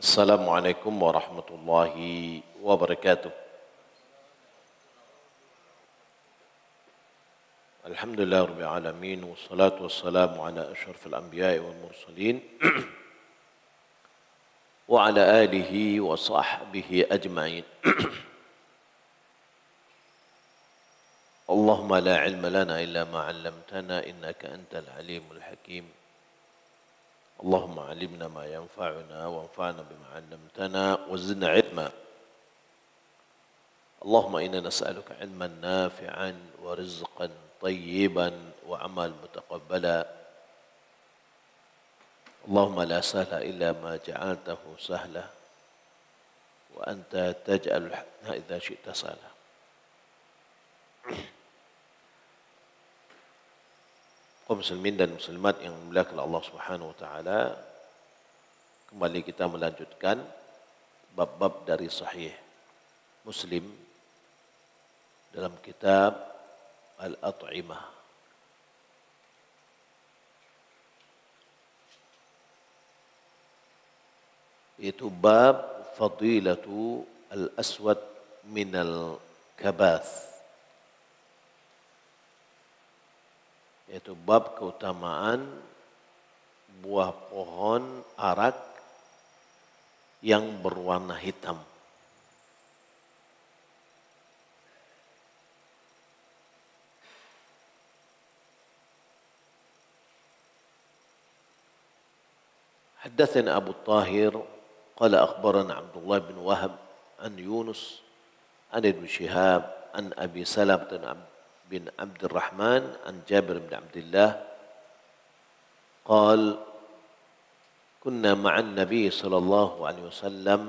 Assalamualaikum warahmatullahi wabarakatuh. Alhamdulillah rabbil alamin wassalatu wassalamu ala asyrafil anbiya'i wal mursalin wa ala alihi wa sahbihi ajma'in. Allahumma la ilma lana illa ma 'allamtana innaka antal alimul hakim. Allahumma 'allimna ma yanfa'una wanfa'na bima 'allamtana wa zidna 'ilma. Allahumma inna nas'aluka 'ilman nafi'an wa rizqan طيبا وعمل متقبلا اللهم لا سهل إلا ما جعلته سهلا وأنت تجعل الحزن إذا شئت سهلا. Kaum muslimin dan muslimat yang dimuliakan Allah Subhanahu wa taala, kembali kita melanjutkan bab-bab dari Sahih Muslim dalam kitab Al-At'imah. Itu bab fadilatu al-aswad minal kabath. Yaitu bab keutamaan buah pohon arak yang berwarna hitam. حدثنا أبو الطاهر قال أخبرنا عبد الله بن وهب عن يونس عن ابن شهاب عن أبي سلمة بن عبد الرحمن عن جابر بن عبد الله قال كنا مع النبي صلى الله عليه وسلم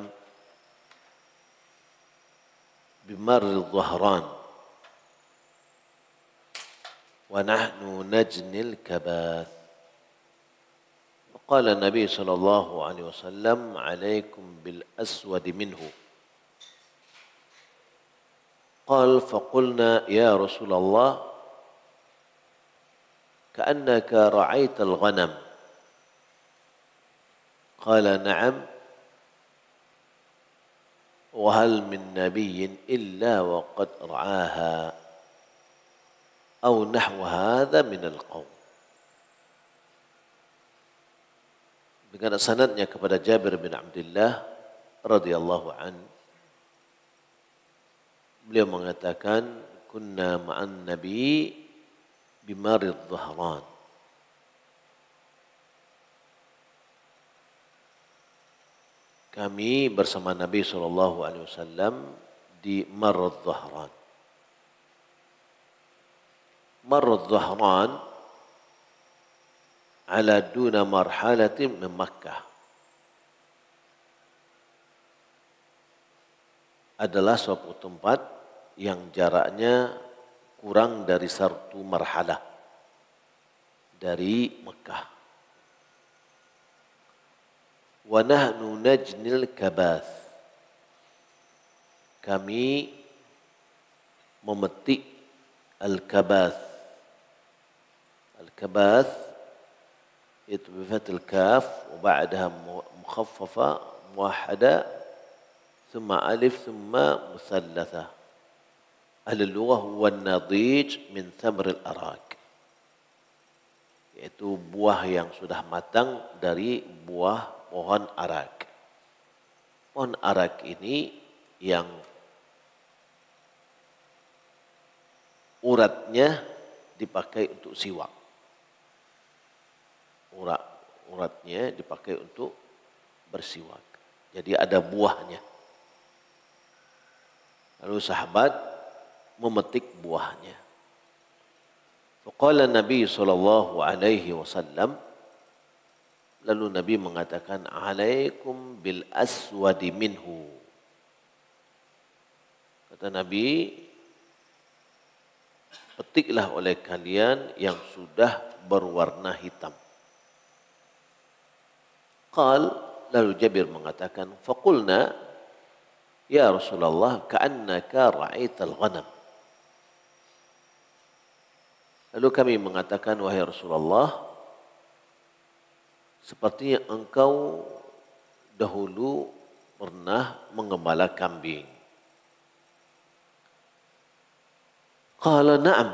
بمر الظهران ونحن نجني الكباث قال النبي صلى الله عليه وسلم عليكم بالأسود منه قال فقلنا يا رسول الله كأنك رعيت الغنم قال نعم وهل من نبي إلا وقد رعاها أو نحو هذا من القوم. Dengan sanadnya kepada Jabir bin Abdullah radhiyallahu an, beliau mengatakan kunna ma'an nabi bimarid dhahran. Kami bersama Nabi sallallahu alaihi wasallam di Marad Dhahran. Marad Dhahran ala duna marhalatin min Makkah. Adalah suatu tempat yang jaraknya kurang dari satu marhalah dari Mekah. Wa nahnu najnil kabath. Kami memetik al-kabath. Al-kabath itu بفتح الكاف وبعدها مخففة موحدة ثم ألف ثم مثلثة. أهل اللغة هو النضيج من ثمر الأراك, yaitu buah yang sudah matang dari buah pohon arak. Pohon arak ini yang uratnya dipakai untuk siwak. Uratnya dipakai untuk bersiwak. Jadi ada buahnya. Lalu sahabat memetik buahnya. Faqala Nabi sallallahu alaihi wasallam, lalu Nabi mengatakan alaikum bil aswadi minhu. Kata Nabi, petiklah oleh kalian yang sudah berwarna hitam. Qal, lalu Jabir mengatakan, faqulna ya Rasulullah ka'annaka ra'aital ghanam. Lalu kami mengatakan, wahai Rasulullah, sepertinya engkau dahulu pernah mengembala kambing? Qala na'am.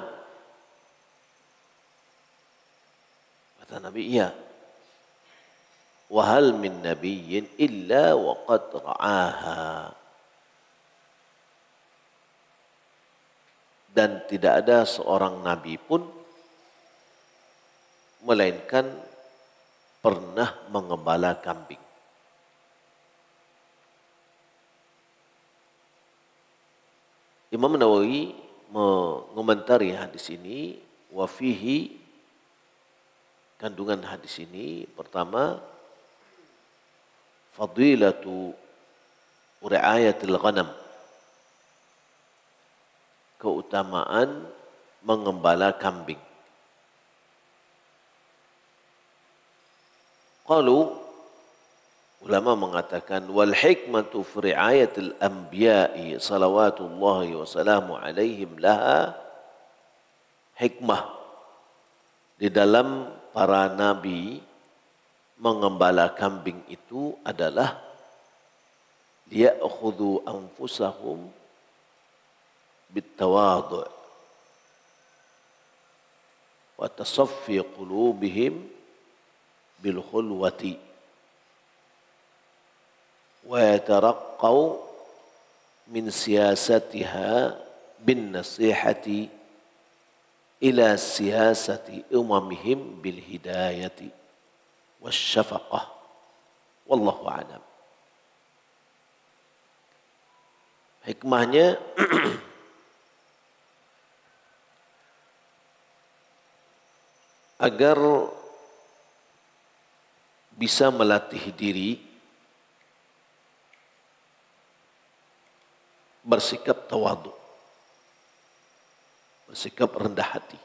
Kata Nabi, iya. Wa hal min nabiyyin illa wa qad ra'aha. Dan tidak ada seorang nabi pun melainkan pernah mengembala kambing. Imam Nawawi mengomentari hadis ini, wa fihi, kandungan hadis ini pertama, fadilatu ri'ayatil ghanam, keutamaan mengembala kambing. Qalu, ulama mengatakan, wal hikmatu fi ri'ayatil anbiya'i salawatullahi wa salamu alaihim laha, hikmah di dalam para nabi mengembala kambing itu adalah liya'khudhu anfusahum بالتواضع وتصفي قلوبهم بالخلوة ويترقوا من سياستها بالنصيحة إلى سياسة أممهم بالهداية والشفقة والله أعلم. Hikmahnya agar bisa melatih diri bersikap tawadu, bersikap rendah hati,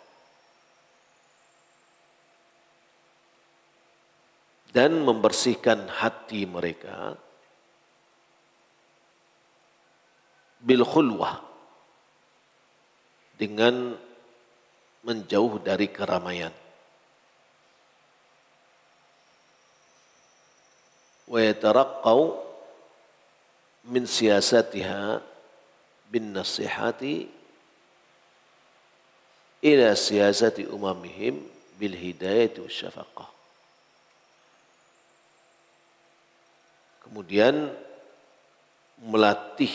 dan membersihkan hati mereka bil khulwah, dengan menjauh dari keramaian. Wa yataraqqau min siyasatiha bin nasihati ila siyasati umamihim bil hidayati wasyafaqah. Kemudian melatih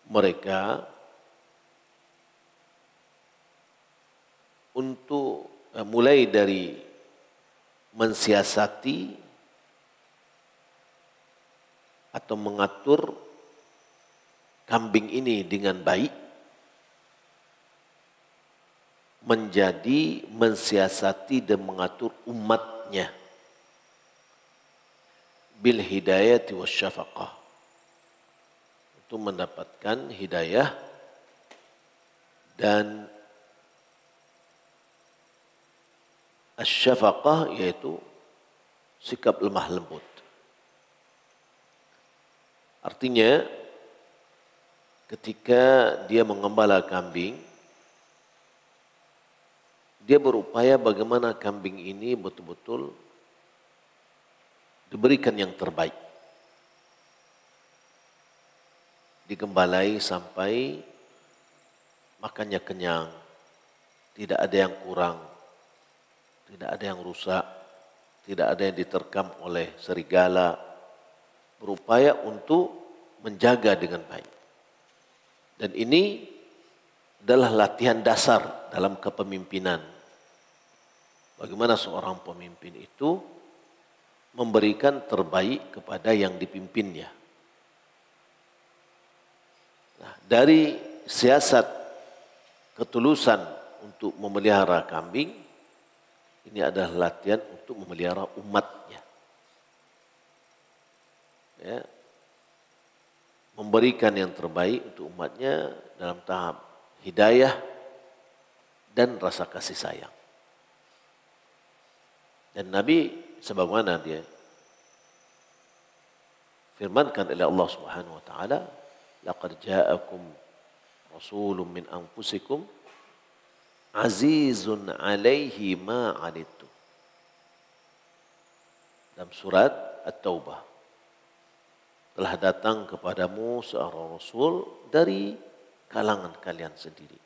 mereka untuk mulai dari mensiasati atau mengatur kambing ini dengan baik, menjadi mensiasati dan mengatur umatnya bil hidayati wasyafaqah, untuk mendapatkan hidayah dan asyafaqah, yaitu sikap lemah lembut. Artinya ketika dia mengembala kambing, dia berupaya bagaimana kambing ini betul-betul diberikan yang terbaik. Digembalai sampai makannya kenyang, tidak ada yang kurang, tidak ada yang rusak, tidak ada yang diterkam oleh serigala. Berupaya untuk menjaga dengan baik. Dan ini adalah latihan dasar dalam kepemimpinan. Bagaimana seorang pemimpin itu memberikan terbaik kepada yang dipimpinnya. Nah, dari siasat ketulusan untuk memelihara kambing, ini adalah latihan untuk memelihara umatnya. Ya, memberikan yang terbaik untuk umatnya dalam tahap hidayah dan rasa kasih sayang. Dan Nabi sebagaimana dia firmankan oleh Allah Subhanahu wa taala, laqad ja'akum rasulun min anfusikum azizun 'alaihi ma 'anittum. Dalam surat At-Taubah. telah datang kepadamu seorang Rasul dari kalangan kalian sendiri.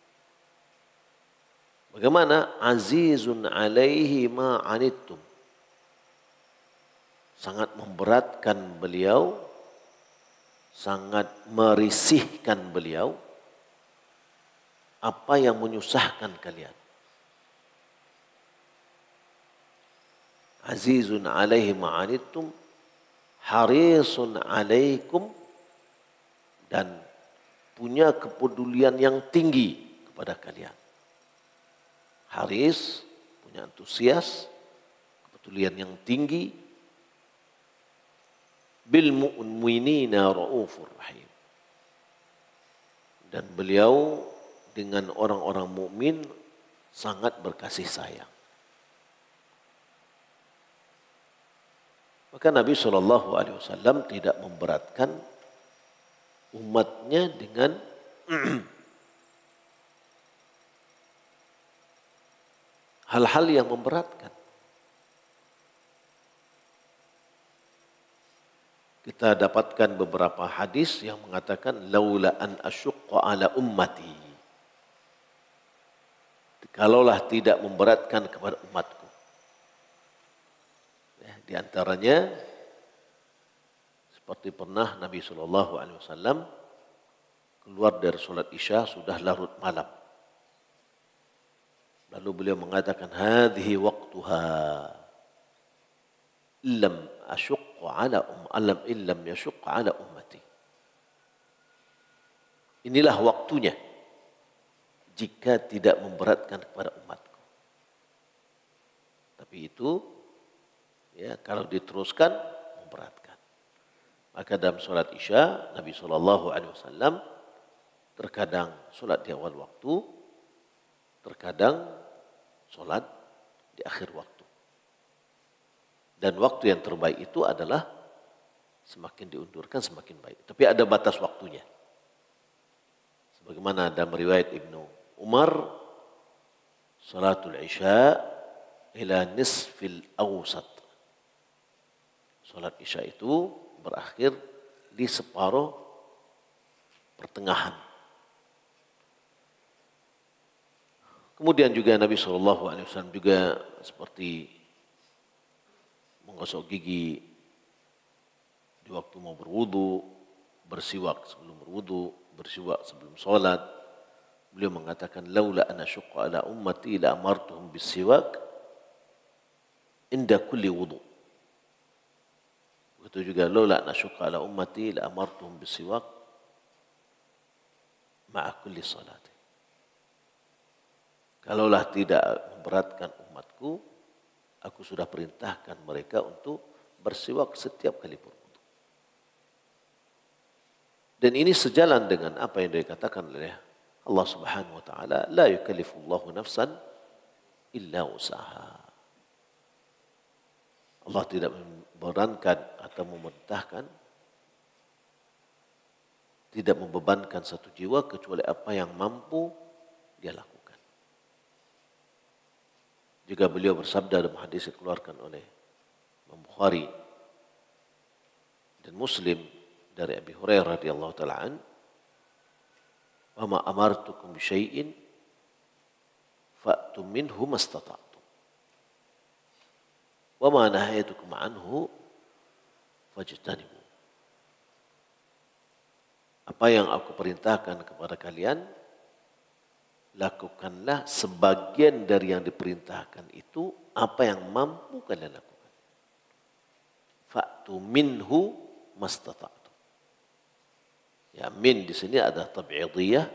Bagaimana? Azizun alaihi ma anittum. Sangat memberatkan beliau, sangat merisihkan beliau apa yang menyusahkan kalian. Azizun alaihi ma anittum, harisun alaikum, dan punya kepedulian yang tinggi kepada kalian. Haris, punya antusias, kepedulian yang tinggi. Bil mu'minina raufur rahim. Dan beliau dengan orang-orang mukmin sangat berkasih sayang. Maka Nabi SAW tidak memberatkan umatnya dengan hal-hal yang memberatkan. Kita dapatkan beberapa hadis yang mengatakan laula an asyqa ala ummati. Kalaulah tidak memberatkan kepada umatku. Ya, di antaranya seperti pernah Nabi SAW keluar dari sholat Isya sudah larut malam. Lalu beliau mengatakan hadhihi waqtuha illam asyqa ala illam yashqa ala ummati. Inilah waktunya jika tidak memberatkan kepada umatku. Tapi itu ya kalau diteruskan memberatkan. Maka dalam sholat Isya Nabi SAW terkadang sholat di awal waktu, terkadang sholat di akhir waktu. Dan waktu yang terbaik itu adalah semakin diundurkan semakin baik. Tapi ada batas waktunya. Sebagaimana dalam riwayat Ibnu Umar, salatul Isya ila nisfil awsat. Salat Isya itu berakhir di separuh pertengahan. Kemudian juga Nabi SAW juga seperti menggosok gigi di waktu mau berwudu, bersiwak sebelum berwudu, bersiwak sebelum sholat. Beliau mengatakan laula ana syaqqa ala ummati la amartuhum bisiwak inda kulli wudu. Begitu juga laula ana syaqqa ala ummati la amartuhum bisiwak ma'a kulli salat. Kalaulah tidak memberatkan umatku, aku sudah perintahkan mereka untuk bersiwak setiap kali berwudu. Dan ini sejalan dengan apa yang dikatakan oleh Allah Subhanahu wa taala, la yukallifullahu nafsan illa usaha. Allah tidak membebankan atau memerintahkan, tidak membebankan satu jiwa kecuali apa yang mampu dia lakukan. Juga beliau bersabda dalam hadis yang dikeluarkan oleh Imam Bukhari dan Muslim dari Abi Hurairah radhiyallahu taala an, "Wa ma amartukum bi syai'in fa'tu minhu mastata'tum. Wa ma nahaytukum anhu fajtanibu." Apa yang aku perintahkan kepada kalian, lakukanlah sebagian dari yang diperintahkan itu apa yang mampu kalian lakukan. Fa'tu minhu mastata'tum. Ya, min di sini ada tab'idiyah.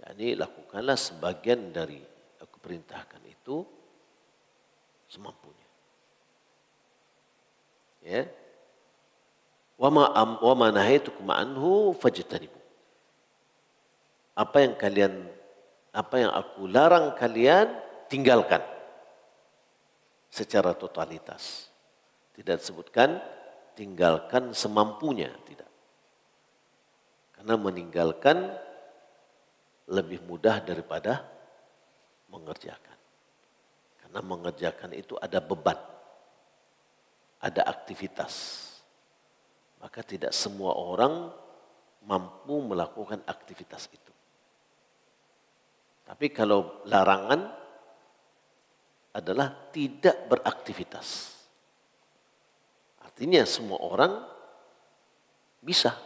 yakni lakukanlah sebagian dari aku perintahkan itu semampunya. Ya. Wa ma nahaitukum anhu fajtanibu. Apa yang aku larang kalian tinggalkan secara totalitas. Tidak disebutkan tinggalkan semampunya, tidak. Karena meninggalkan lebih mudah daripada mengerjakan. Karena mengerjakan itu ada beban, ada aktivitas. maka tidak semua orang mampu melakukan aktivitas itu. Tapi kalau larangan adalah tidak beraktivitas. Artinya semua orang bisa.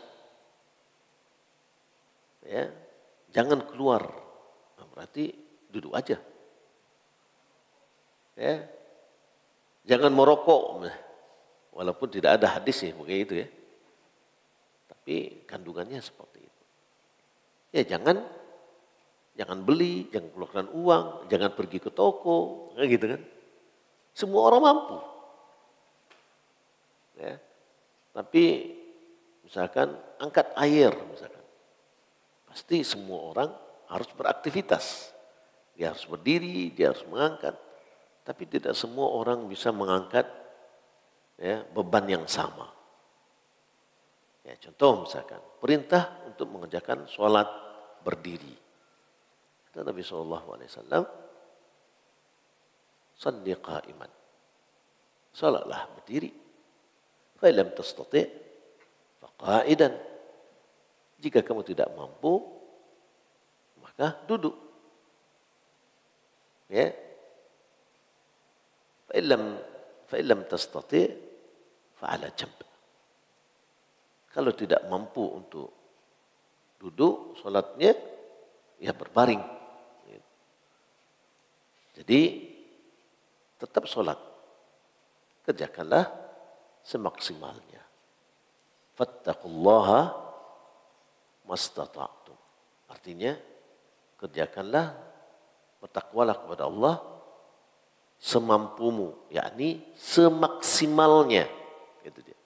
Ya, jangan keluar. Nah, berarti duduk aja. Ya. Jangan merokok. Walaupun tidak ada hadis ya begitu ya. Tapi kandungannya seperti itu. Ya jangan beli, jangan keluarkan uang, jangan pergi ke toko, kayak gitu kan. Semua orang mampu. Ya. Tapi misalkan angkat air misalkan. Pasti semua orang harus beraktivitas. Dia harus berdiri, dia harus mengangkat. Tapi tidak semua orang bisa mengangkat ya, beban yang sama. Ya, contoh misalkan, perintah untuk mengerjakan sholat berdiri. Kata Nabi SAW, salli qa'iman. Salatlah berdiri. Fa lam tastati' fa qa'idan. Jika kamu tidak mampu, maka duduk. Ya. Fa lam tastati' fa 'ala jamb. Kalau tidak mampu untuk duduk salatnya, ya berbaring. Jadi tetap salat. Kerjakanlah semaksimalnya. Fattaqullaha mastata'tum. Artinya kerjakanlah, bertakwalah kepada Allah semampumu, yakni semaksimalnya. Gitu dia.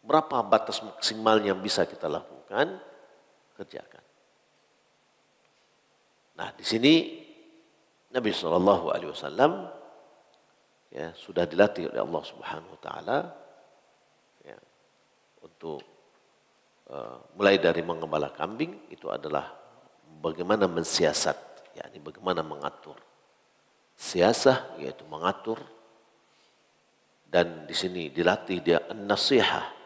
Berapa batas maksimal yang bisa kita lakukan, kerjakan. Nah, di sini Nabi SAW ya, sudah dilatih oleh Allah Subhanahu Wa Taala ya, untuk mulai dari mengembala kambing itu adalah bagaimana mensiasat, yakni bagaimana mengatur. Siasah yaitu mengatur, dan di sini dilatih dia an-nasihah.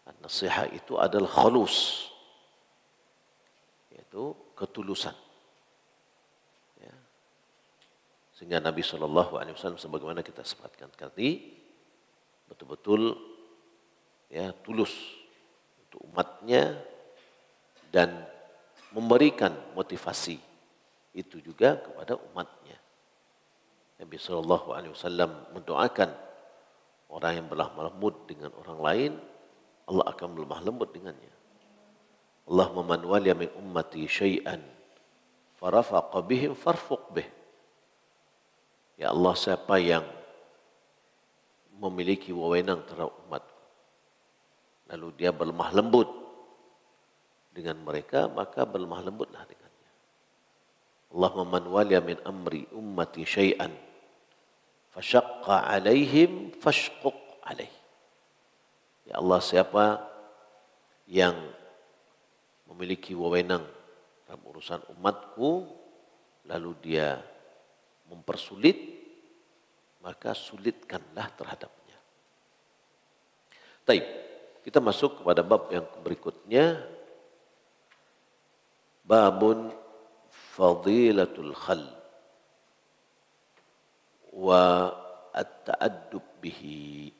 An-nasihah itu adalah khalus, yaitu ketulusan. Ya. Sehingga Nabi SAW sebagaimana kita sebutkan tadi, betul-betul ya tulus untuk umatnya dan memberikan motivasi itu juga kepada umatnya. Nabi SAW mendoakan orang yang berlemah lembut dengan orang lain, Allah akan berlemah lembut dengannya. Allahumma man waliya min ummati syai'an farafaqa bihim farfuq bih. Ya Allah, siapa yang memiliki wewenang terhadap umatku, lalu dia berlemah lembut dengan mereka, maka berlemah lembutlah dengannya. Allahumma man waliya min amri ummati syai'an fashaqqa alaihim fashquq alaih. Ya Allah, siapa yang memiliki wewenang dalam urusan umatku, lalu dia mempersulit, maka sulitkanlah terhadapnya. Baik, kita masuk kepada bab yang berikutnya. Babun fadilatul khal wa at-ta'addub bihi.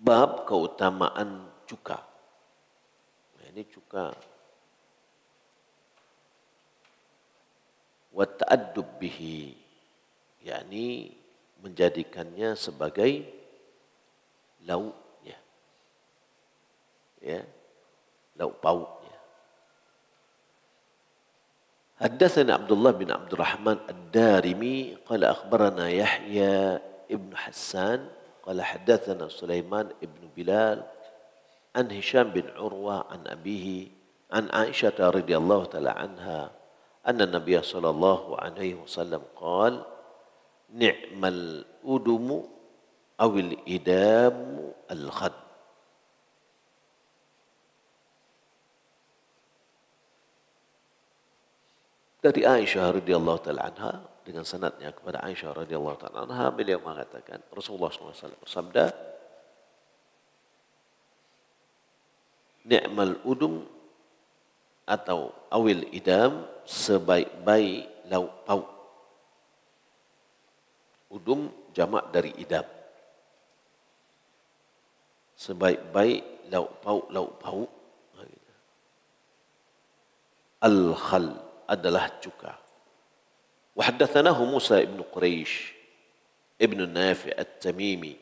Bab keutamaan cuka. Nah, ini cuka. Wa ta'addub bihi, yakni menjadikannya sebagai lauknya. Ya, lauk pauknya. Haddatsana Abdullah bin Abdurrahman Ad-Darimi qala akhbarana Yahya ibn Hassan قال حدثنا سليمان ابن بلال عن هشام بن عروة عن أبيه عن عائشة رضي الله تعالى عنها أن النبي صلى الله عليه وسلم قال نعم الأدم أو الإدام الخد. Dari Aisyah radhiyallahu taala anha, dengan sanadnya kepada Aisyah radhiyallahu taala anha, beliau mengatakan Rasulullah SAW bersabda, ni'mal udum atau awil idam, sebaik-baik lauk pauk. Udum jamak dari idam. Sebaik-baik lauk pauk. Al-khal adalah cuka. Wa haddatsanahu Musa ibn Quraish ibn Nafi' at-Tamimi.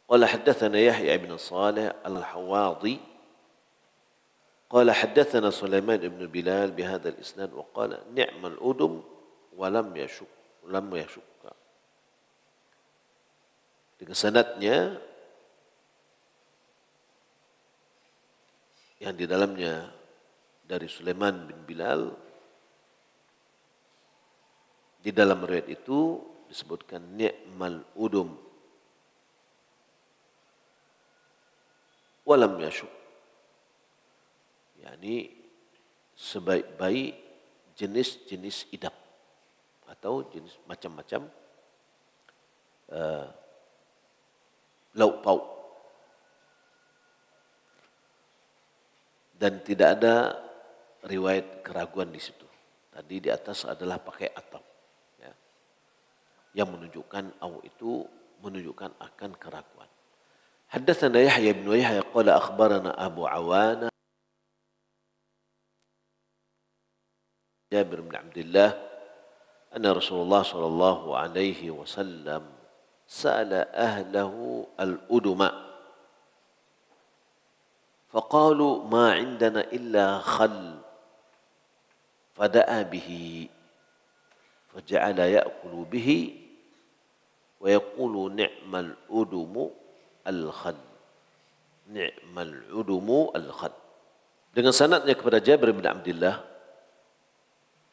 Qala haddatsana Yahya ibn Salih al-Hawadhi. Qala haddatsana Sulaiman ibn Bilal bihadha al-isnad wa qala ni'mal udum wa lam yashukka. Dengan sanadnya yang di dalamnya dari Sulaiman bin Bilal, di dalam riwayat itu disebutkan ni'mal udum walam yashuk, yakni sebaik-baik jenis-jenis idam atau jenis macam-macam lauk pauk, dan tidak ada riwayat keraguan di situ. Tadi di atas adalah pakai atap, ya, yang menunjukkan itu menunjukkan akan keraguan. Haddatsana Yahya bin Yahya qala akhbarana Abu Awana Jabir bin Abdullah anna Rasulullah sallallahu alaihi wasallam sa'ala ahlahu al-uduma faqalu ma 'indana illa khal fada'a bihi faja'ala ya'kulu bihi wa yaqulu ni'mal udumu al-khal, ni'mal udumu al-khal. Dengan sanadnya kepada Jabir bin Abdullah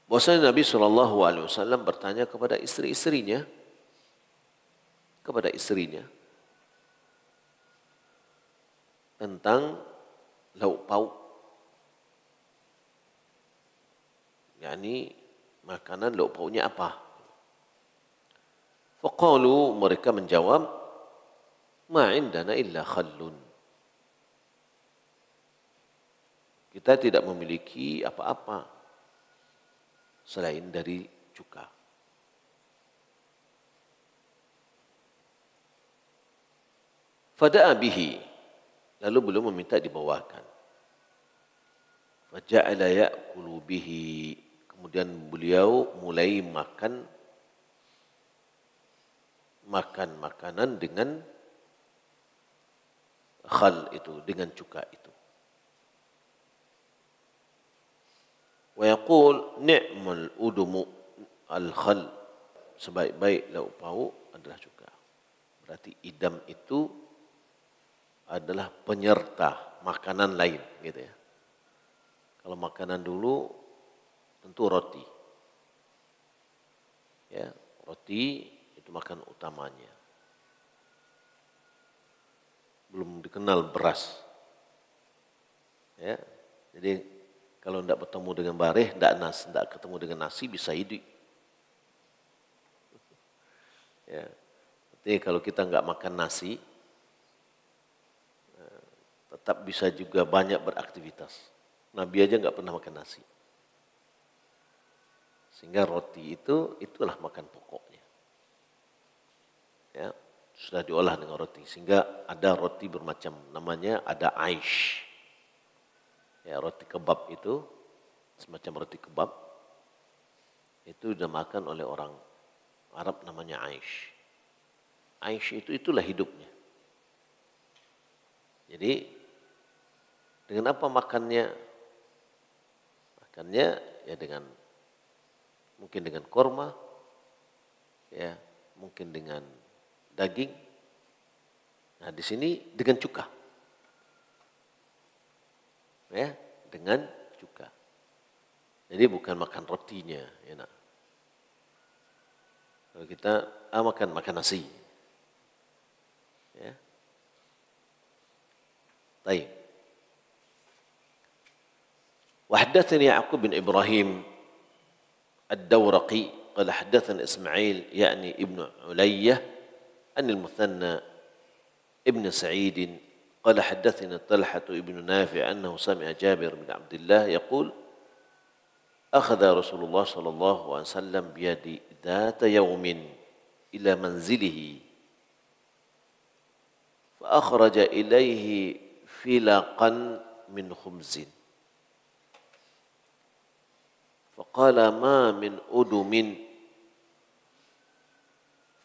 bahwasanya Nabi SAW bertanya kepada istri-istrinya, tentang lauk pauk, yakni makanan lauk pauknya apa. Faqalu, mereka menjawab, ma indana illa khallun, kita tidak memiliki apa-apa selain dari cuka. Fada'a bihi, lalu beliau meminta dibawakan. Faja'ala ya'kulu bihi, kemudian beliau mulai makan makanan dengan khal itu, dengan cuka itu. Wa yaqul ni'mal udumu al-khal, sebaik-baik lauk pauk adalah cuka. Berarti idam itu adalah penyerta makanan lain, gitu ya. Kalau makanan dulu tentu roti. Ya, roti itu makanan utamanya. Belum dikenal beras. Ya. Jadi kalau tidak bertemu dengan bareh, tidak ketemu dengan nasi, bisa hidup. Ya. Jadi kalau kita nggak makan nasi, tetap bisa juga banyak beraktivitas. Nabi aja nggak pernah makan nasi. Sehingga roti itulah makan pokoknya. Ya, sudah diolah dengan roti. Sehingga ada roti bermacam, namanya ada aish. Ya, roti kebab itu, semacam roti kebab, itu dimakan oleh orang Arab, namanya aish. Aish itulah hidupnya. Jadi dengan apa makannya? Makannya ya mungkin dengan korma, ya mungkin dengan daging. Nah di sini dengan cuka, ya dengan cuka. Jadi bukan makan rotinya, ya nak. Kalau kita makan nasi, ya. Baik. وحدثني يعقوب بن إبراهيم الدورقي قال حدثنا إسماعيل يعني ابن علية عن المثنى ابن سعيد قال حدثنا طلحة ابن نافع أنه سمع جابر بن عبد الله يقول أخذ رسول الله صلى الله عليه وسلم بيدي ذات يوم إلى منزله فأخرج إليه فلقا من خبز فقال ما من أدم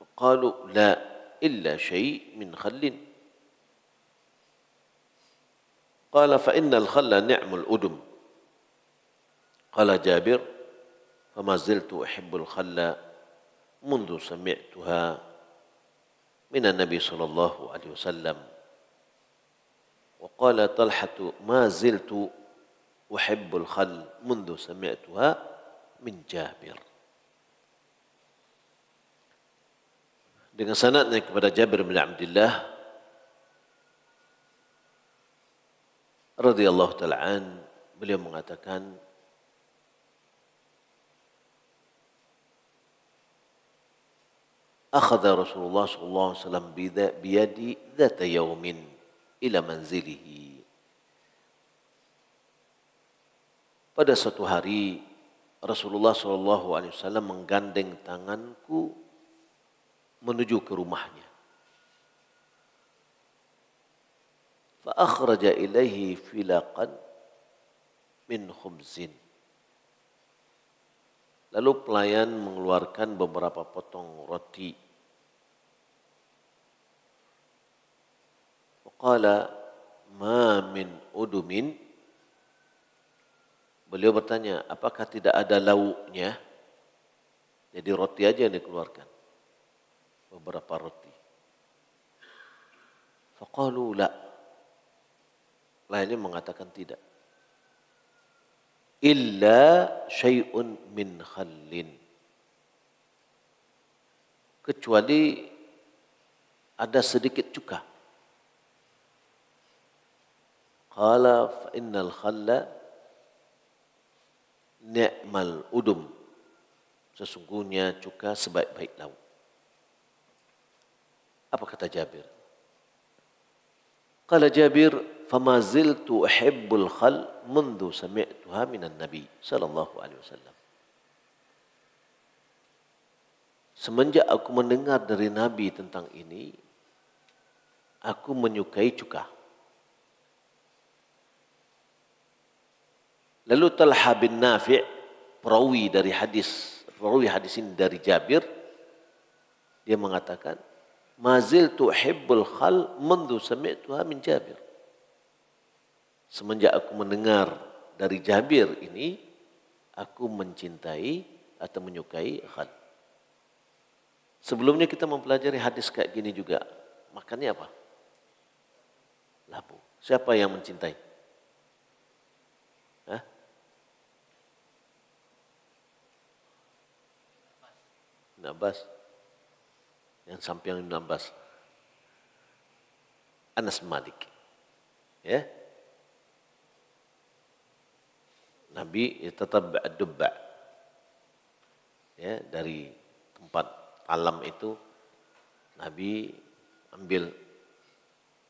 فقالوا لا إلا شيء من خل قال فإن الخل نعم الأدم قال جابر فما زلت أحب الخل منذ سمعتها من النبي صلى الله عليه وسلم وقال طلحة ما زلت أحب الخل منذ سمعتها من Jabir. Dengan sanadnya kepada Jabir bin Abdullah radhiyallahu ta'ala an, beliau mengatakan akhadha Rasulullah sallallahu alaihi wasallam biyadi dzata yaumin ila manzilihi. Pada suatu hari Rasulullah sallallahu alaihi wasallam menggandeng tanganku menuju ke rumahnya. Fa akhraja ilaihi filaqan min khubzin. Lalu pelayan mengeluarkan beberapa potong roti. Qala ma min udumin. Beliau bertanya, apakah tidak ada lauknya? Jadi roti aja yang dikeluarkan. Beberapa roti. Faqalu la. Lainnya mengatakan tidak. Illa syai'un min khallin. Kecuali ada sedikit cuka. Qala fa innal khalla ni'mal udum. Sesungguhnya cuka sebaik-baik lauk. Apa kata Jabir? Qala Jabir, fama ziltu uhibbul khal mundu sami'tuha minan Nabi sallallahu alaihi wasallam. Semenjak aku mendengar dari Nabi tentang ini, aku menyukai cuka. Lalu Talha bin Nafi' perawi hadis ini dari Jabir, dia mengatakan, maziltu uhibbul khal mundu sami'tuha min Jabir. Semenjak aku mendengar dari Jabir ini, aku mencintai atau menyukai khal. Sebelumnya kita mempelajari hadis kayak gini juga. Makannya apa? Labu. Siapa yang mencintai? Hah? Ibn Abbas. Yang samping Ibn Abbas. Anas Malik. Ya. Nabi tetap ad-dubba. Ya, dari tempat alam itu Nabi ambil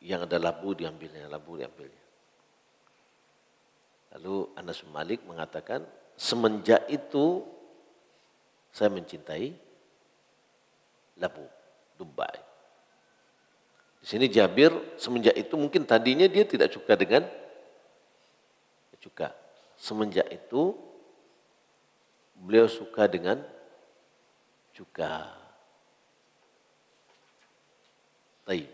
yang ada labu, diambilnya. Lalu Anas Malik mengatakan, semenjak itu saya mencintai labu, dubba. Di sini Jabir semenjak itu, mungkin tadinya dia tidak suka dengan cuka. Semenjak itu beliau suka dengan cuka. Baik.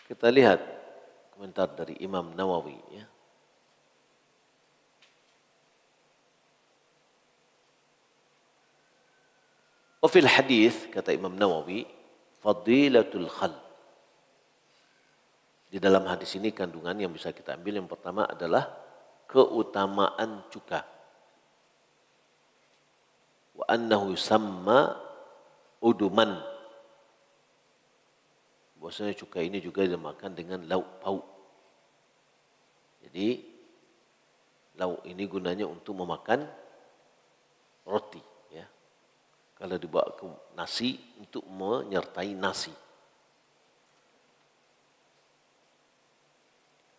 Kita lihat komentar dari Imam Nawawi, ya. Wafil hadis, kata Imam Nawawi, fadilatul khal. Di dalam hadis ini kandungan yang bisa kita ambil yang pertama adalah keutamaan cuka. Wa annahu yusamma uduman. Bahwasanya cukai ini juga dimakan dengan lauk pauk. Jadi lauk ini gunanya untuk memakan roti, ya. Kalau dibawa ke nasi untuk menyertai nasi.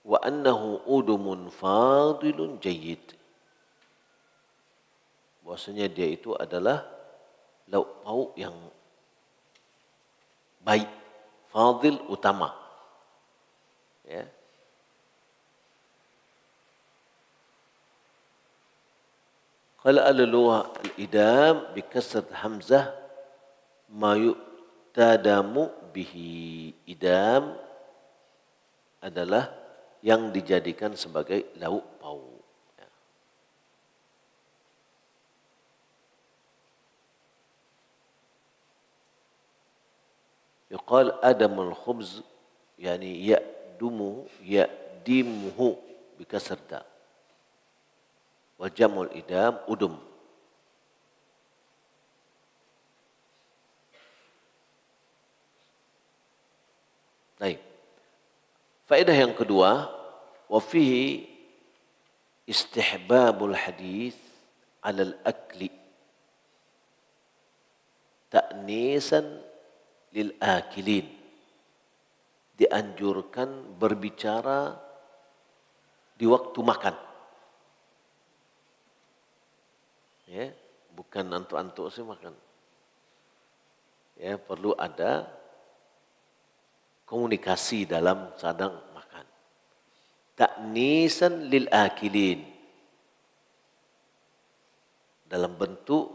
Wa annahu udumun fadilun jayyid. Bahwasanya dia itu adalah lauk pauk yang baik, fadil utama. Ya. Qala al-lugha al-idam bi kasrat hamzah ma yu'tadamu bihi. Idam adalah yang dijadikan sebagai lauk pauk. Ya. Yuqal adamul khubz yani ya'dimuhu bi kasr da. Wa jamul idam udum. Baik. Faedah yang kedua, wa fihi istihbabul hadis 'ala al-akli ta'nisan lil akilin. Dianjurkan berbicara di waktu makan. Ya, bukan antuk-antuk sih makan. Ya, perlu ada komunikasi dalam sedang makan. Ta'nisan lil akilin. Dalam bentuk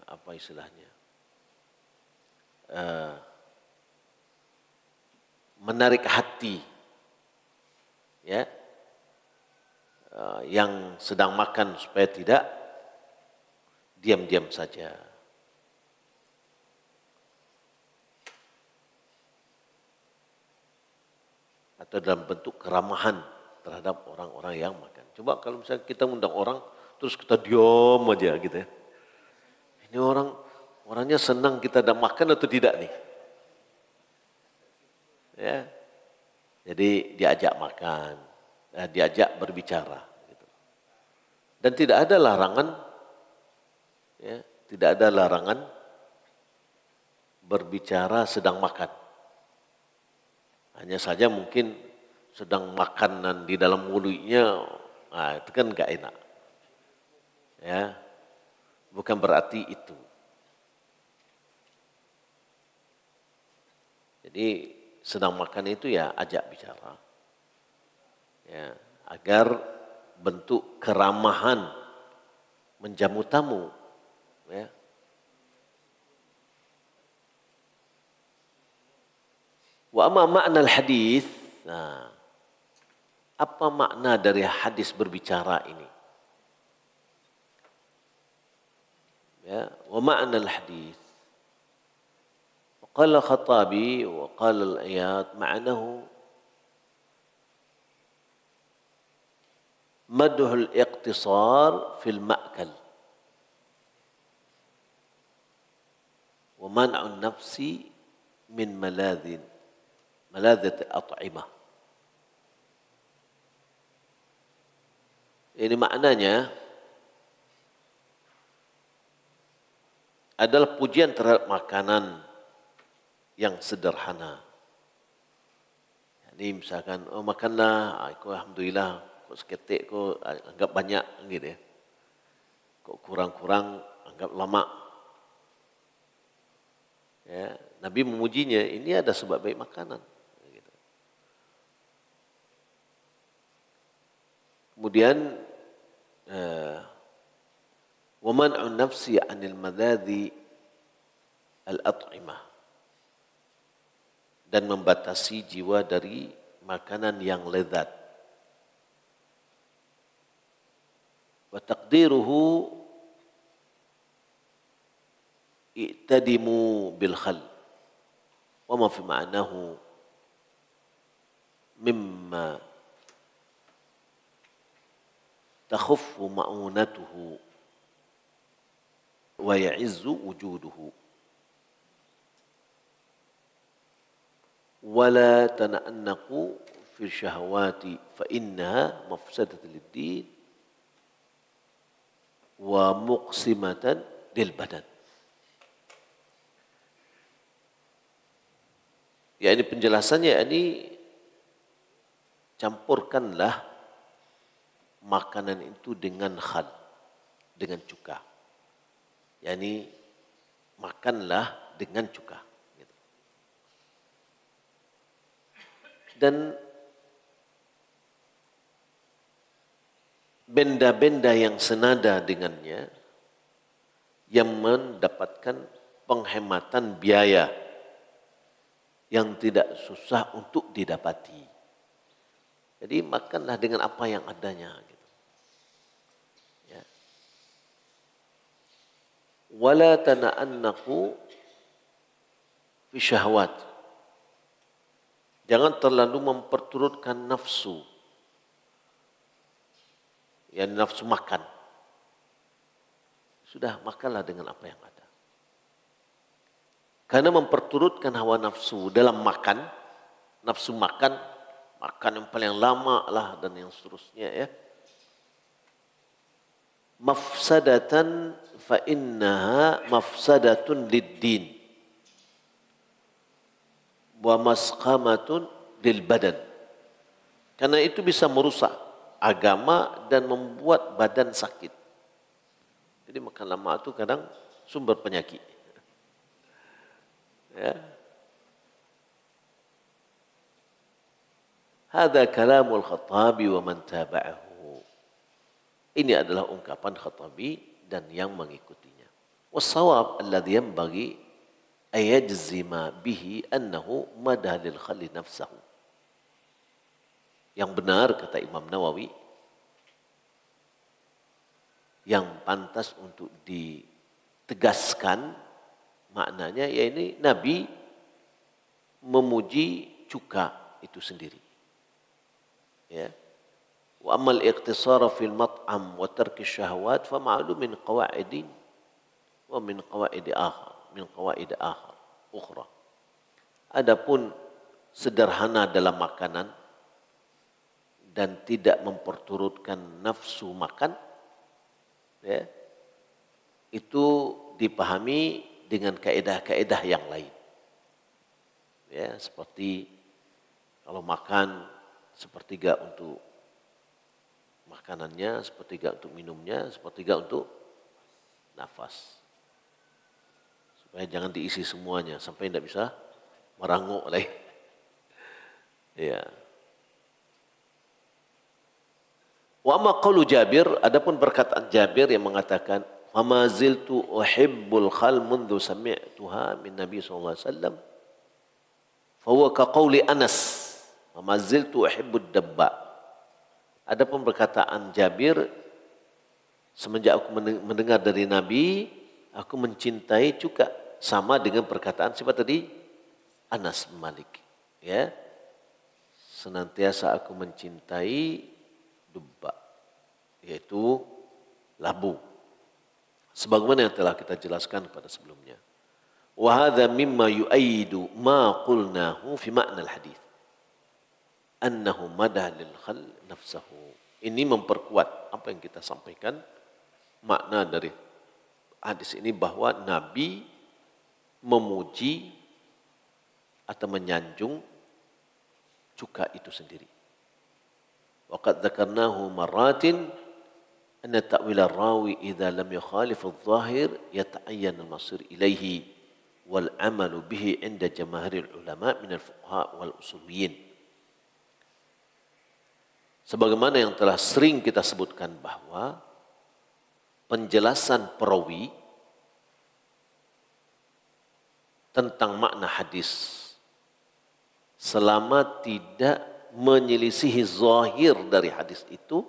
apa istilahnya? Menarik hati. Ya. Yang sedang makan supaya tidak diam-diam saja. Atau dalam bentuk keramahan terhadap orang-orang yang makan. Coba kalau misalnya kita undang orang, terus kita diam aja gitu ya. Ini orangnya senang kita ada makan atau tidak nih? Ya, jadi diajak makan, diajak berbicara. Gitu. Dan tidak ada larangan, ya, tidak ada larangan berbicara sedang makan. Hanya saja mungkin sedang makanan di dalam mulutnya, nah itu kan gak enak. Ya, bukan berarti itu. Jadi sedang makan itu ya ajak bicara. Ya, agar bentuk keramahan menjamu tamu. Ya. Wa amma makna al-hadis. Nah, apa makna dari hadis berbicara ini? Ya, wa makna al-hadis. قال الخطابي وقال العياض معناه مدح الاقتصار في المأكل ومنع النفس من ملاذة الأطعمة. Ini maknanya adalah pujian terhadap makanan yang sederhana. Jadi misalkan, oh makanlah, aku alhamdulillah, kok seketik, kok anggap banyak gitu ya. Kok kurang-kurang, anggap lama. Ya, Nabi memujinya, ini ada sebab baik makanan. Gitu. Kemudian, wa man'un nafsi 'anil madadhi al-at'imah. Dan membatasi jiwa dari makanan yang lezat. Wa taqdiruhu i'tadimu bil khal. Wa ma fi ma'nahu mimma takhuffu ma'unatuhu wa ya'izzu wujuduhu. wala tana'annaku fi syahawati fa innaha mafsadatan lid-din wa muqsimatan lil badan. Ya, ini penjelasannya, ini campurkanlah makanan itu dengan khal, dengan cuka. Yani makanlah dengan cuka. Gitu. Dan benda-benda yang senada dengannya yang mendapatkan penghematan biaya yang tidak susah untuk didapati. Jadi makanlah dengan apa yang adanya. Gitu. Ya. Wala tana'annaku fi syahwat. Jangan terlalu memperturutkan nafsu. Ya, nafsu makan. Sudah, makanlah dengan apa yang ada. Karena memperturutkan hawa nafsu dalam makan, nafsu makan yang paling lama lah dan yang seterusnya ya. Mafsadatan fa innaha mafsadatun lid-din wa masqamatun lil badan. Karena itu bisa merusak agama dan membuat badan sakit. Jadi makan lama itu kadang sumber penyakit. Ya. Hadza kalamul Khattabi wa man taba'ahu. Ini adalah ungkapan Khattabi dan yang mengikutinya. Was-shawab alladhi yanbaghi ayajzima bihi annahu madah lil khalli nafsahu. Yang benar kata Imam Nawawi, yang pantas untuk ditegaskan maknanya, ya ini Nabi memuji cuka itu sendiri. Ya. Wa amal iqtisara fil mat'am wa tarki syahwat fa ma'lum min qawaidin wa min qawaid akhar ukhra. Adapun sederhana dalam makanan dan tidak memperturutkan nafsu makan, ya, itu dipahami dengan kaedah-kaedah yang lain. Ya, seperti kalau makan sepertiga untuk makanannya, sepertiga untuk minumnya, sepertiga untuk nafas. Supaya jangan diisi semuanya sampai tidak bisa meranguk lagi. Ya. Wa amma qaulu Jabir, adapun perkataan Jabir yang mengatakan fama ziltu uhibbul khal mundu sami'tuha min Nabi sallallahu alaihi wasallam fa huwa ka qauli Anas fama ziltu uhibbud dabba. Adapun perkataan Jabir, semenjak aku mendengar dari Nabi, aku mencintai cuka, sama dengan perkataan siapa tadi? Anas bin Malik. Ya. Senantiasa aku mencintai dubba, yaitu labu. Sebagaimana yang telah kita jelaskan pada sebelumnya. Wa hadza mimma yu'ayyidu ma qulnahu fi ma'na al-hadits. Annahu madah lil khal nafsahu. Ini memperkuat apa yang kita sampaikan, makna dari hadis ini bahwa Nabi memuji atau menyanjung cuka itu sendiri. Waqad dzakarnahu marratin anna ta'wil ar-rawi idza lam yukhalif adh-dhahir yata'ayyan al-masir ilayhi wal 'amalu bihi 'inda jamaahiril ulama min al-fuqaha wal usuliyyin. Sebagaimana yang telah sering kita sebutkan bahwa penjelasan perawi tentang makna hadis selama tidak menyelisihi zahir dari hadis itu,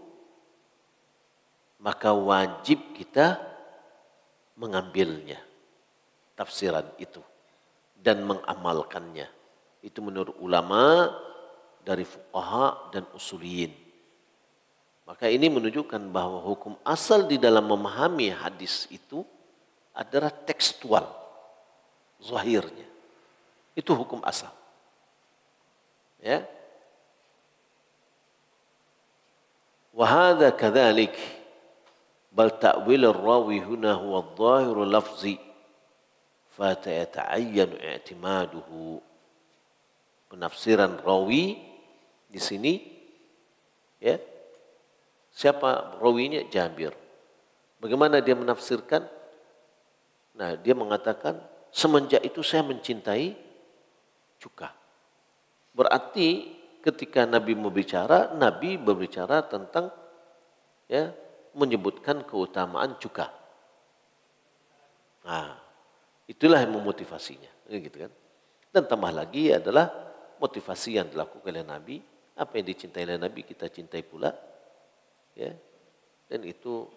maka wajib kita mengambilnya, tafsiran itu, dan mengamalkannya. Itu menurut ulama dari fuqaha dan usuliyin. Maka ini menunjukkan bahwa hukum asal di dalam memahami hadis itu adalah tekstual, zahirnya. Itu hukum asal. Ya. Wa hadza kadzalik bal ta'wil ar-rawi huna huwa adh-dhahir lafzi fa yata'ayyanu i'timaduhu. Penafsiran rawi di sini, ya, siapa rawinya? Jabir. Bagaimana dia menafsirkan? Nah, dia mengatakan semenjak itu saya mencintai cuka. Berarti ketika Nabi berbicara tentang, ya, menyebutkan keutamaan cuka. Nah, itulah yang memotivasinya, gitu kan? Dan tambah lagi adalah motivasi yang dilakukan oleh Nabi, apa yang dicintai oleh Nabi kita cintai pula, ya. Dan itu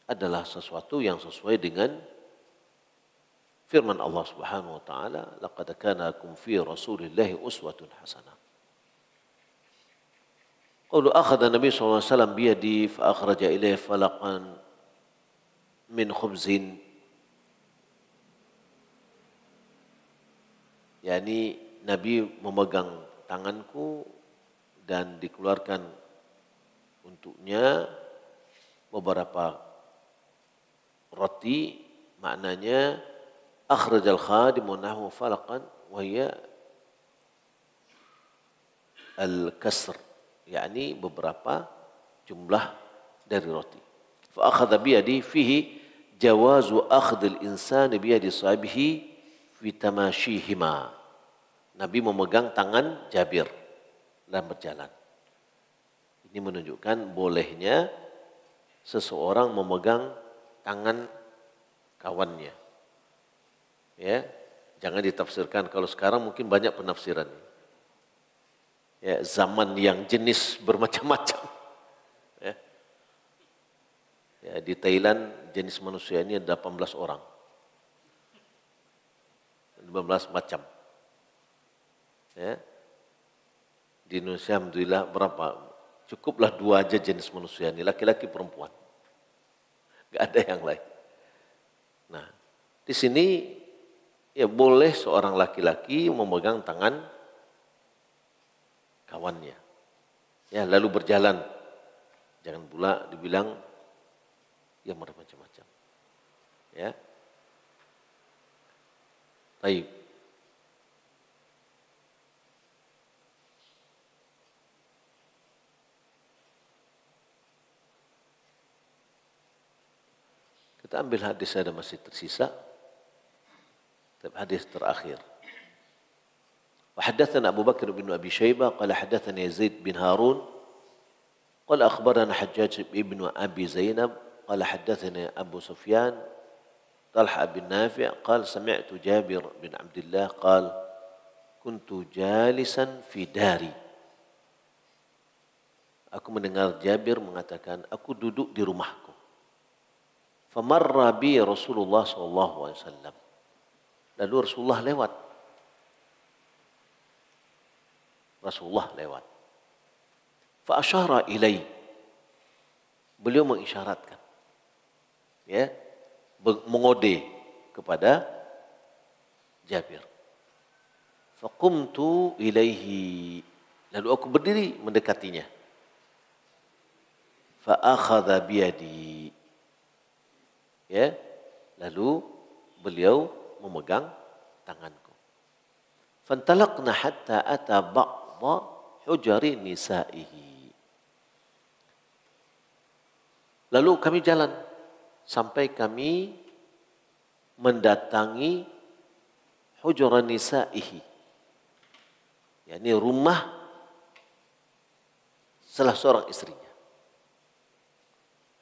adalah sesuatu yang sesuai dengan firman Allah Subhanahu wa taala, laqad kana lakum fi rasulillahi uswatun hasanah. Qulu akhadha Nabi sallallahu alaihi wasallam bi yadi fa akhraja ilayhi falaqan min khubzin. Yani Nabi memegang tanganku dan dikeluarkan untuknya beberapa roti, maknanya akhrajal khadimu nahwu falaqan wa hiya al-kasr, yakni beberapa jumlah dari roti. Fa akhadha bi yadi fihi jawazu akhdhil insani bi yadi sahibihi fi tamashihima. Nabi memegang tangan Jabir dalam berjalan. Ini menunjukkan bolehnya seseorang memegang tangan kawannya. Ya, jangan ditafsirkan, kalau sekarang mungkin banyak penafsiran. Ya, zaman yang jenis bermacam-macam. Ya. Ya, di Thailand jenis manusia ini ada 18 orang. 15 macam. Ya. Di Indonesia alhamdulillah berapa? Cukuplah 2 aja jenis manusia ini, laki-laki perempuan. Gak ada yang lain. Nah, di sini ya boleh seorang laki-laki memegang tangan kawannya. Ya, lalu berjalan. Jangan pula dibilang ya macam-macam. Ya. Baik. Kita ambil hadis ada masih tersisa. Hadis terakhir. وحدثنا أبو بكر بن أبي شيبة قال حدثنا يزيد بن هارون قال أخبرنا حجاج بن أبي زينب قال حدثنا أبو سفيان طلحة بن نافع قال سمعت جابر بن عبد الله قال كنت جالسا في داري. Aku mendengar Jabir mengatakan, aku duduk di rumahku. Famarra bi Rasulullah sallallahu alaihi wasallam. Lalu Rasulullah lewat. Fa asyara ilai. Beliau mengisyaratkan. Ya, mengode kepada Jabir. Faqumtu ilaihi. Lalu aku berdiri mendekatinya. Fa akhadha biyadi. Ya, lalu beliau memegang tanganku. Fantalaqna hatta ata ba'dha hujari nisa'ihi. Lalu kami jalan sampai kami mendatangi hujra nisa'ihi. yakni rumah salah seorang istrinya.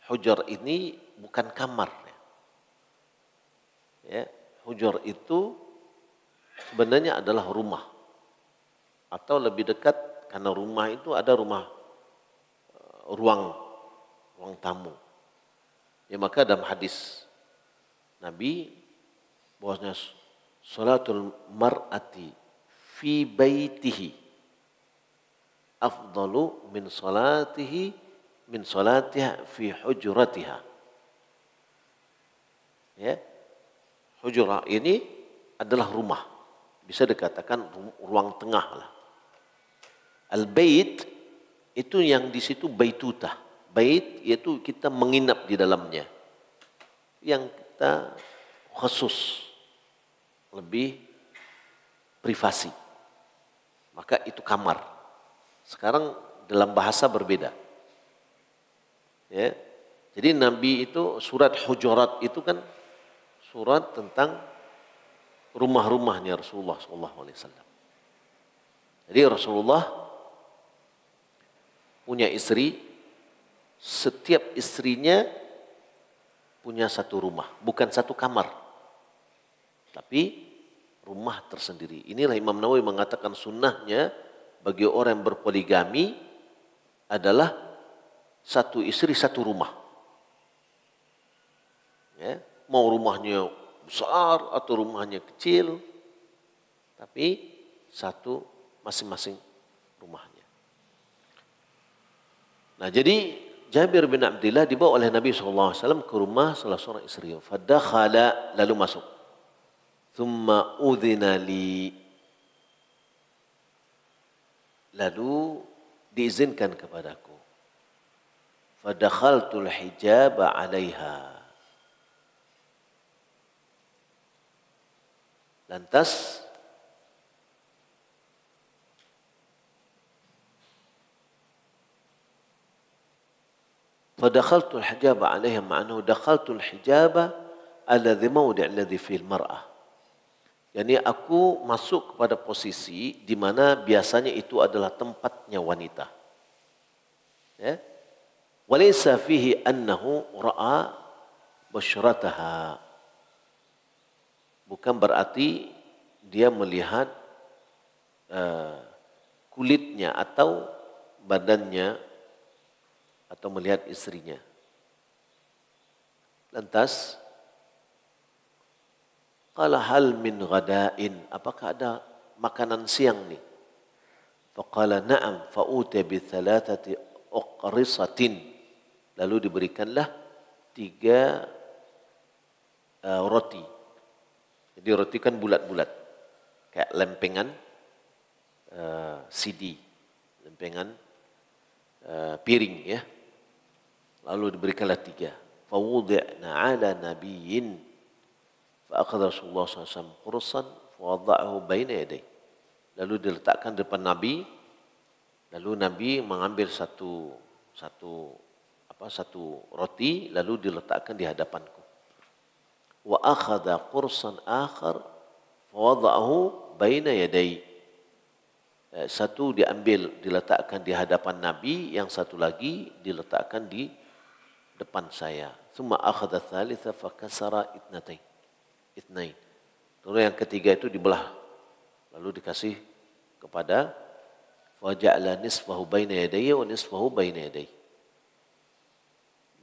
Hujar ini bukan kamar. Ya, hujar itu sebenarnya adalah rumah. Atau lebih dekat karena rumah itu ada ruang tamu. Ya, maka dalam hadis Nabi bahwasanya salatul mar'ati fi baitihi afdalu min salatiha fi hujratiha. Ya. Hujrah ini adalah rumah. bisa dikatakan ruang tengah lah. Al-bait itu yang di situ baitutah. Bait yaitu kita menginap di dalamnya. Yang kita khusus, lebih privasi. Maka itu kamar. Sekarang dalam bahasa berbeda. Ya. Jadi Nabi itu surat Hujurat itu kan surat tentang rumah-rumahnya Rasulullah SAW. Jadi Rasulullah punya istri, setiap istrinya punya satu rumah, bukan satu kamar, tapi rumah tersendiri. Inilah Imam Nawawi mengatakan sunnahnya bagi orang yang berpoligami adalah satu istri satu rumah. Ya, mau rumahnya besar atau rumahnya kecil, tapi satu masing-masing rumahnya. Nah, jadi Jabir bin Abdullah dibawa oleh Nabi SAW ke rumah salah seorang istri. Fadakhala, lalu masuk. Thumma udhina li, lalu diizinkan kepadaku. Fadakhaltul hijaba alaiha. Lantas fadakhaltul hijaba alaiha ma'anahu dakhaltul hijaba alladhi mawdi' alladhi fil mar'ah. Yani aku masuk kepada posisi di mana biasanya itu adalah tempatnya wanita. Ya. Walaysa fihi annahu ra'a basyrataha. Bukan berarti dia melihat kulitnya atau badannya atau melihat istrinya. Lantas, qala hal min ghadain, apakah ada makanan siang nih? Faqala na'am, fa'uta bi thalathati uqrisatin. Lalu diberikanlah 3 roti. Jadi roti kan bulat-bulat, kayak lempengan CD, lempengan piring ya. Lalu diberikanlah 3. Fawudi'na ala nabiyyin, fa'akhadha Rasulullah SAW qursan, fawada'ahu baina yaday. Lalu diletakkan depan Nabi, lalu Nabi mengambil satu roti, lalu diletakkan di hadapanku. Wa akhadha qursan akhar fawada'ahu baina yaday. Satu diambil diletakkan di hadapan Nabi, yang satu lagi diletakkan di depan saya. Thumma akhadha thalitha fakasara itnatain. Lalu yang ketiga itu dibelah, lalu dikasih kepada faja'ala nisfahu baina yadayya wa nisfahu baina yaday.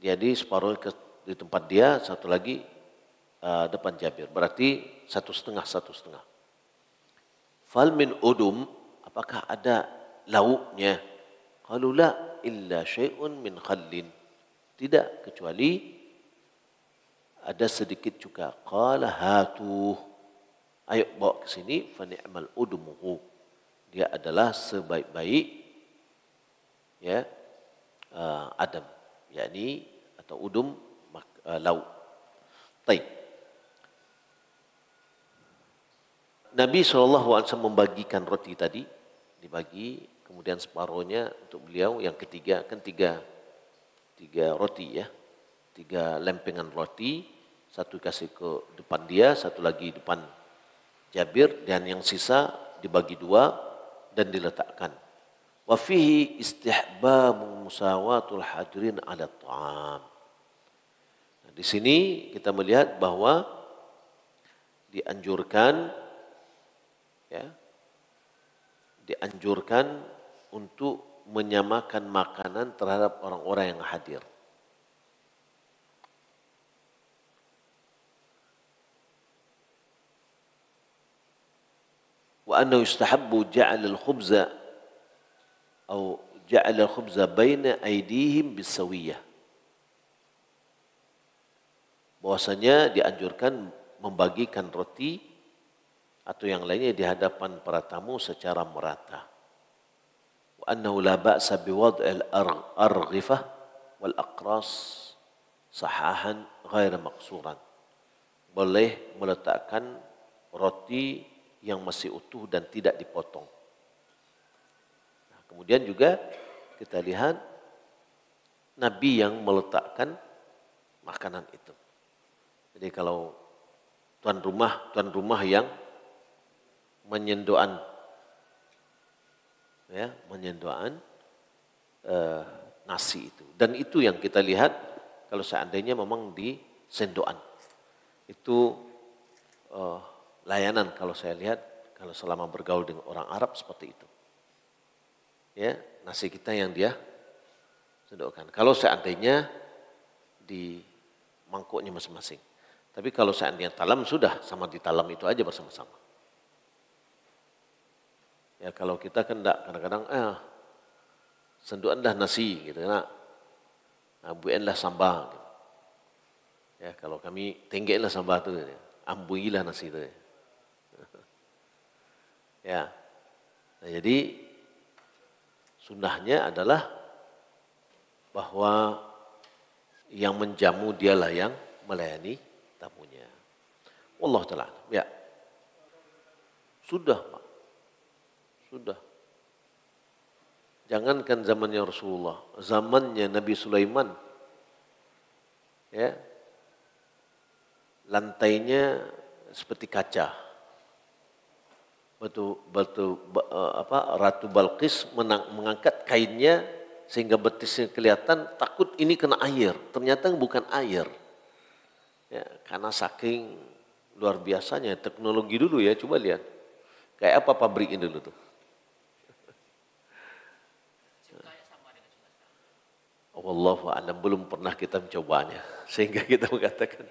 Jadi separuh di tempat dia, satu lagi depan Jabir. Berarti 1/2. Fal min udum, apakah ada lauknya? Qalu la illa syai'un min khallin. Tidak, kecuali ada sedikit cuka. Qala hatuh, ayo bawa ke sini. Fa ni'mal udumuhu, dia adalah sebaik-baik ya adam, yakni atau udum lauk. Baik. Nabi SAW membagikan roti tadi, dibagi, kemudian separuhnya untuk beliau, yang ketiga, kan tiga roti ya, 3 lempengan roti, satu kasih ke depan dia, satu lagi depan Jabir, dan yang sisa dibagi 2 dan diletakkan. Wa fihi istihbabu musawatul hadirin ala ta'am. Nah, di sini kita melihat bahwa dianjurkan untuk menyamakan makanan terhadap orang-orang yang hadir. Wa annahu yustahabbu ja'al al-khubza atau ja'al al-khubza baina aydihim bisawiyah. Bahwasanya dianjurkan membagikan roti atau yang lainnya di hadapan para tamu secara merata. Wa annahu la ba'sa biwad'il arghifah wal aqras sahahan ghair maqsuran. Boleh meletakkan roti yang masih utuh dan tidak dipotong. Nah, kemudian juga kita lihat Nabi yang meletakkan makanan itu. Jadi kalau tuan rumah yang menyendoan, ya, menyendoan nasi itu. Dan itu yang kita lihat kalau seandainya memang di sendoan. Itu layanan kalau saya lihat kalau selama bergaul dengan orang Arab seperti itu. Ya, nasi kita yang dia sendokkan. Kalau seandainya di mangkuknya masing-masing. Tapi kalau seandainya talam sudah sama di talam itu aja bersama-sama. Ya kalau kita kan enggak, kadang-kadang senduan dah nasi gitu kan. Buin lah sambal gitu. Ya kalau kami tinggiin lah sambal tu, ambuilah nasi tu. Ya. Nah, jadi sunnahnya adalah bahwa yang menjamu dialah yang melayani tamunya. Wallahu ta'ala. Ya. Sudah, Pak. Sudah. Jangankan zamannya Rasulullah, zamannya Nabi Sulaiman, ya, lantainya seperti kaca. Ratu Balqis mengangkat kainnya sehingga betisnya kelihatan, takut ini kena air. Ternyata bukan air. Ya, karena saking luar biasanya teknologi dulu ya, coba lihat. Kayak apa pabriknya dulu tuh. Wallahu a'lam, belum pernah kita mencobanya sehingga kita mengatakan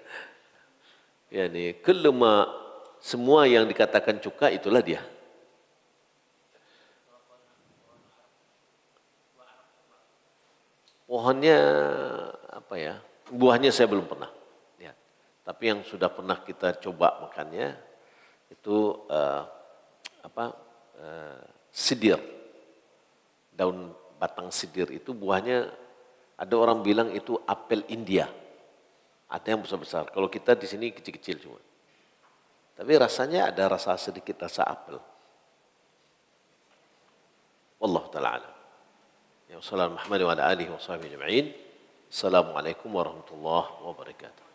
ya ni kullu semua yang dikatakan cuka itulah dia. Pohonnya apa ya? Buahnya saya belum pernah lihat. Tapi yang sudah pernah kita coba makannya itu sidir. Daun batang sidir itu buahnya, ada orang bilang itu apel India. Ada yang besar-besar. Kalau kita di sini kecil-kecil cuma. Tapi rasanya ada rasa sedikit rasa apel. Wallahu ta'ala alam. Ya, wassalamu Muhammad wa ala alihi wa sahbihi ajma'in. Assalamualaikum warahmatullahi wabarakatuh.